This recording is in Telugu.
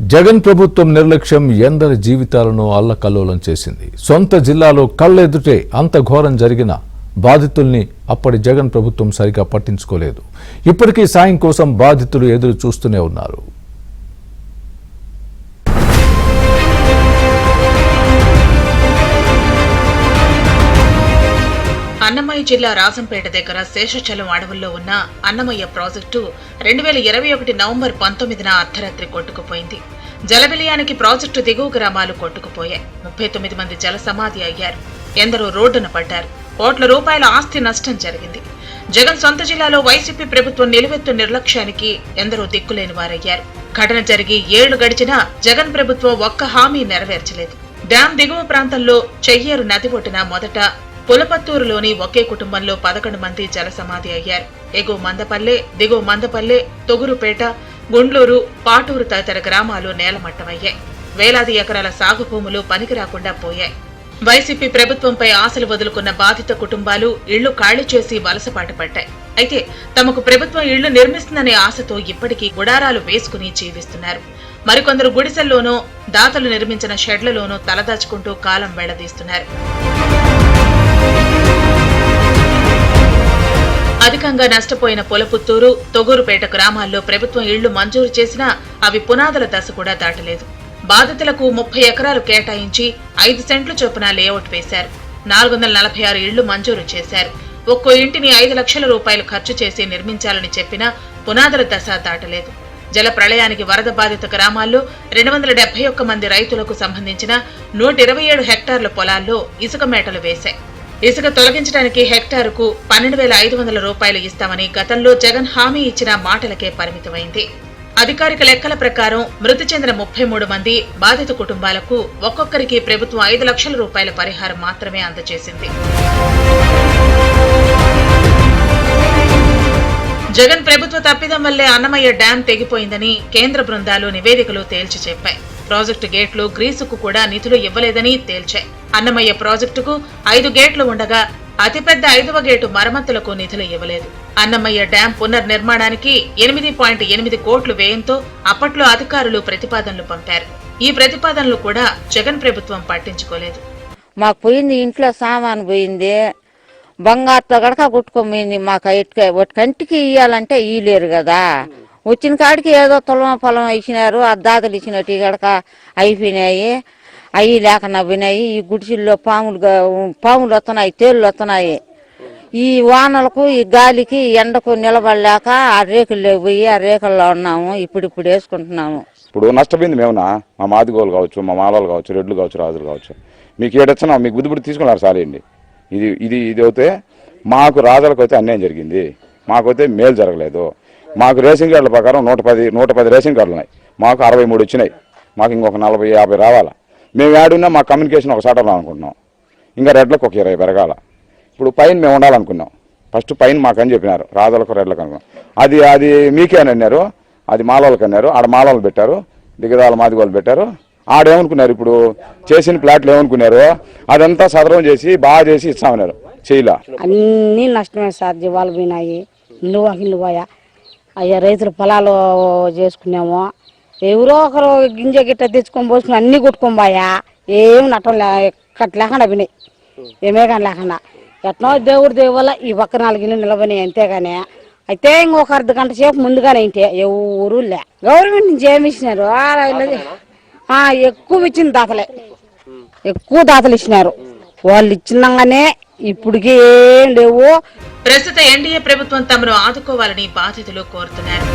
జగన్ ప్రభుత్వం నిర్లక్ష్యం ఎందరి జీవితాలను అల్లకల్లోలం చేసింది. సొంత జిల్లాలో కళ్ళెదుటే అంత ఘోరం జరిగిన బాధితుల్ని అప్పటి జగన్ ప్రభుత్వం సరిగా పట్టించుకోలేదు. ఇప్పటికీ సాయం కోసం బాధితులు ఎదురు చూస్తూనే ఉన్నారు. అన్నమయ్య జిల్లా రాజంపేట దగ్గర శేషచలం అడవుల్లో ఉన్న అన్నమయ్య ప్రాజెక్టు 2021 నవంబర్ 19న అర్ధరాత్రి కొట్టుకుపోయింది. జలవిలయానికి ప్రాజెక్టు దిగువ గ్రామాలు కొట్టుకుపోయాయి. 39 మంది జల సమాధి అయ్యారు. ఎందరో రోడ్డున పడ్డారు. కోట్ల రూపాయల ఆస్తి నష్టం జరిగింది. జగన్ సొంత జిల్లాలో వైసీపీ ప్రభుత్వం నిలువెత్తు నిర్లక్ష్యానికి ఎందరో దిక్కులేని వారయ్యారు. ఘటన జరిగి 7 గడిచినా జగన్ ప్రభుత్వం ఒక్క హామీ నెరవేర్చలేదు. డ్యాం దిగువ ప్రాంతంలో చెయ్యేరు నది ఒడ్డున మొదట పులపత్తూరులోని ఒకే కుటుంబంలో 11 మంది జల సమాధి అయ్యారు. ఎగువ మందపల్లె, దిగువ మందపల్లె, తొగురుపేట, గుండ్లూరు, పాటూరు తదితర గ్రామాలు నేలమట్టమయ్యాయి. వేలాది ఎకరాల సాగు భూములు పనికి రాకుండా పోయాయి. వైసీపీ ప్రభుత్వంపై ఆశలు వదులుకున్న బాధిత కుటుంబాలు ఇళ్లు ఖాళీ చేసి వలసపాటు పట్టాయి. అయితే తమకు ప్రభుత్వం ఇళ్లు నిర్మిస్తుందనే ఆశతో ఇప్పటికీ గుడారాలు వేసుకుని జీవిస్తున్నారు. మరికొందరు గుడిసెల్లోనూ, దాతలు నిర్మించిన షెడ్లలోనూ తలదాచుకుంటూ కాలం వెళ్లదీస్తున్నారు. అధికంగా నష్టపోయిన పులపుత్తూరు, తొగూరుపేట గ్రామాల్లో ప్రభుత్వం ఇళ్లు మంజూరు చేసినా అవి పునాదుల దశ కూడా దాటలేదు. బాధితులకు 30 ఎకరాలు కేటాయించి 5 సెంట్లు చొప్పున లేఅవుట్ వేశారు. 446 ఇళ్లు మంజూరు చేశారు. ఒక్కో ఇంటిని 5 లక్షల రూపాయలు ఖర్చు చేసి నిర్మించాలని చెప్పినా పునాదుల దశ దాటలేదు. జల ప్రళయానికి వరద బాధిత గ్రామాల్లో 271 మంది రైతులకు సంబంధించిన 127 హెక్టార్ల పొలాల్లో ఇసుక మేటలు వేశాయి. ఇసుక తొలగించడానికి హెక్టారుకు 12,500 రూపాయలు ఇస్తామని గతంలో జగన్ హామీ ఇచ్చిన మాటలకే పరిమితమైంది. అధికారిక లెక్కల ప్రకారం మృతి చెందిన 33 మంది బాధిత కుటుంబాలకు ఒక్కొక్కరికి ప్రభుత్వం 5 లక్షల రూపాయల పరిహారం మాత్రమే అందజేసింది. జగన్ ప్రభుత్వ తప్పిదం వల్లే అన్నమయ్య డ్యాం తెగిపోయిందని కేంద్ర బృందాలు నివేదికలు తేల్చి చెప్పాయి. ప్రాజెక్టు గేట్లు గ్రీసుకు కూడా నిధులు ఇవ్వలేదని తేల్చాయి. అన్నమయ్య ప్రాజెక్టుకు 5 గేట్లు ఉండగా అతిపెద్ద 5వ గేటు మరమ్మతులకు నిధులు ఇవ్వలేదు. అన్నమయ్య డ్యాం పునర్నిర్మాణానికి 8.8 కోట్లు వ్యయంతో అప్పట్లో అధికారులు ప్రతిపాదనలు పంపారు. ఈ ప్రతిపాదనలు కూడా జగన్ ప్రభుత్వం పట్టించుకోలేదు. మాకు పోయింది, ఇంట్లో సామాను పోయింది, బంగారుతో గడక కొట్టుకోపోయింది. మాకు ఒకటి కంటికి ఇయ్యాలంటే ఇయ్యలేరు కదా. వచ్చిన కాడికి ఏదో తులం పొలం ఇచ్చినారు, అద్దాతలు ఇచ్చినట్టు గడక అయిపోయినాయి. అవి లేక నవ్వినాయి. ఈ గుడిసిల్లో పాములు వస్తున్నాయి, తేళ్లు వస్తున్నాయి. ఈ వానలకు, ఈ గాలికి, ఎండకు నిలబడలేక ఆ రేకుల్లో పోయి ఆ రేకుల్లో ఉన్నాము. ఇప్పుడు వేసుకుంటున్నాము. ఇప్పుడు నష్టపోయింది మేమునా, మా మాదిగోలు కావచ్చు, మా మాలలు కావచ్చు, రెడ్లు కావచ్చు, రాజులు కావచ్చు. మీకు ఏడొచ్చినా మీకు బుద్ధిబుద్ధి తీసుకున్నారు సాలేండి. ఇది అయితే మాకు రాజులకు అయితే అన్యాయం జరిగింది, మాకైతే మేలు జరగలేదు. మాకు రేషన్ కార్డుల ప్రకారం 110 రేషన్ కార్డులు ఉన్నాయి. మాకు 63 వచ్చినాయి. మాకు ఇంకొక 40-50 రావాలా. మేము ఆడున్నా మా కమ్యూనికేషన్ ఒక సాటర్లో అనుకుంటున్నాం. ఇంకా రెడ్లకు ఒక 20 పెరగాల. ఇప్పుడు పైన మేము ఉండాలనుకున్నాం. ఫస్ట్ పైన మాకని చెప్పినారు, రాజులకు రెడ్లకు అనుకున్నాం. అది మీకే అని అన్నారు, అది మాలవాళ్ళకి అన్నారు. ఆడ మాలవాళ్ళు పెట్టారు, దిగదాల మాదిగోళ్ళు పెట్టారు. ఆడేమనుకున్నారు, ఇప్పుడు చేసిన ప్లాట్లు ఏమనుకున్నారు, అదంతా సదరం చేసి బాగా చేసి ఇస్తామన్నారు. చేయలా, అన్ని నష్టమే సార్. జీవాలు పోయినాయి, ఇల్లు పోయా. అయ్యా రైతులు పొలాలు చేసుకున్నాము. ఎవరో ఒకరు గింజ గిట్ట తెచ్చుకొని పోసుకుని అన్ని కొట్టుకొని పోయా. ఏం నట్టం లేకుండా పోయినాయి, ఏమే కానీ లేకుండా. ఎట్నో దేవుడి వల్ల ఈ పక్క 4 ఇల్లు నిలబడినాయి అంతేగాని. అయితే ఇంకొక అర్ధ గంట సేపు ముందుగానే ఇంటే ఎవరు లే. గవర్నమెంట్ నుంచి ఏమి ఇచ్చినారు, ఎక్కువ ఇచ్చిన దాతలే, ఎక్కువ దాతలు ఇచ్చినారు. వాళ్ళు ఇచ్చినాగానే ఇప్పటికి ఏం లేవు. ప్రస్తుత ఎన్డీఏ ప్రభుత్వం తమను ఆదుకోవాలని బాధితులు కోరుతున్నారు.